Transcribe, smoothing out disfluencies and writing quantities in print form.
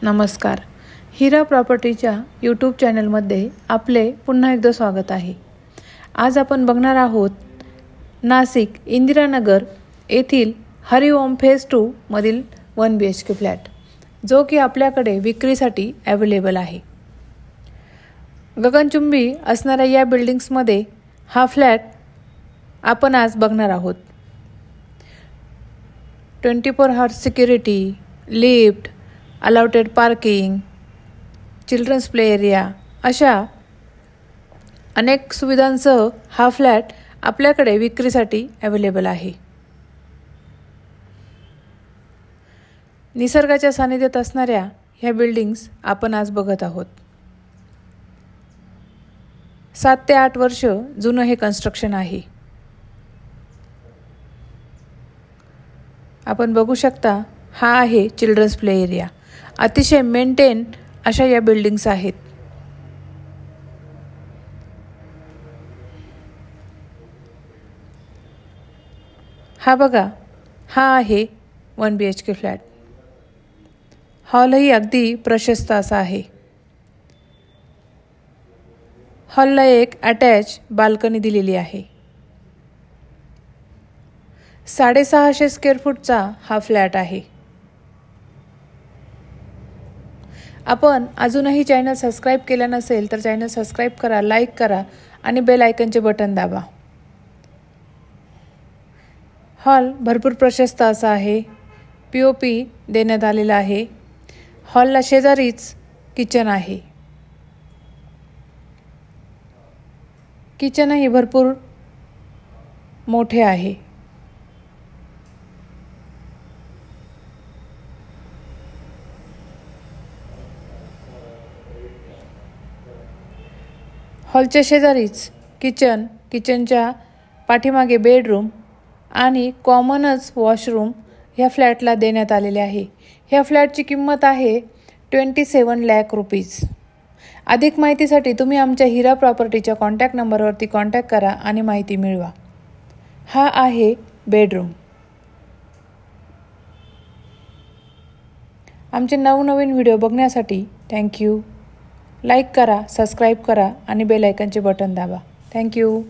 नमस्कार. हिरा प्रॉपर्टीच्या यूट्यूब चॅनलमध्ये आपले पुन्हा एकदा स्वागत आहे. आज आपण बघणार आहोत नाशिक इंदिरानगर येथील हरिओम फेज 2 मधील 1 BHK फ्लॅट, जो की आपल्याकडे विक्रीसाठी अवेलेबल आहे. गगनचुंबी असणाऱ्या या बिल्डिंग्समध्ये हा फ्लॅट आपण आज बघणार आहोत. 24 hours security, lift, allotted parking, children's play area अशा अनेक सुविधांसह हा फ्लॅट आपल्याकडे विक्रीसाठी अवेलेबल आहे. निसर्गाच्या सानिध्यात असणाऱ्या ह्या बिल्डिंग्स आपण आज बघत आहोत. 7 ते 8 वर्ष जुनं हे कन्स्ट्रक्शन आहे. आपण बघू शकता, हा आहे चिल्ड्रन्स प्ले एरिया. अतिशय मेंटेन अशा या बिल्डिंग्स आहेत. हा बघा, हा आहे 1 BHK फ्लॅट. हॉलही अगदी प्रशस्त असा आहे. हॉलला एक अटॅच बाल्कनी दिलेली आहे. 650 स्क्वेअर फूटचा हा फ्लॅट आहे. आपण अजूनही चॅनल सबस्क्राईब केलं नसेल तर चॅनल सबस्क्राईब करा, लाईक करा आणि बेल आयकनचे बटन दाबा. हॉल भरपूर प्रशस्त असा आहे. POP देण्यात आलेला आहे. हॉलला शेजारीच किचन आहे. किचनही भरपूर मोठे आहे. हॉलच्या शेजारीच किचनच्या पाठीमागे बेडरूम आणि कॉमनच वॉशरूम ह्या फ्लॅटला देण्यात आलेले आहे. ह्या फ्लॅटची किंमत आहे 27 लाख रुपीज. अधिक माहितीसाठी तुम्ही आमच्या हिरा प्रॉपर्टीच्या कॉन्टॅक्ट नंबरवरती कॉन्टॅक्ट करा आणि माहिती मिळवा. हा आहे बेडरूम. आमचे नवनवीन व्हिडिओ बघण्यासाठी थँक्यू. लाईक करा, सबस्क्राईब करा आणि बेल आयकनचे बटन दाबा. थँक्यू.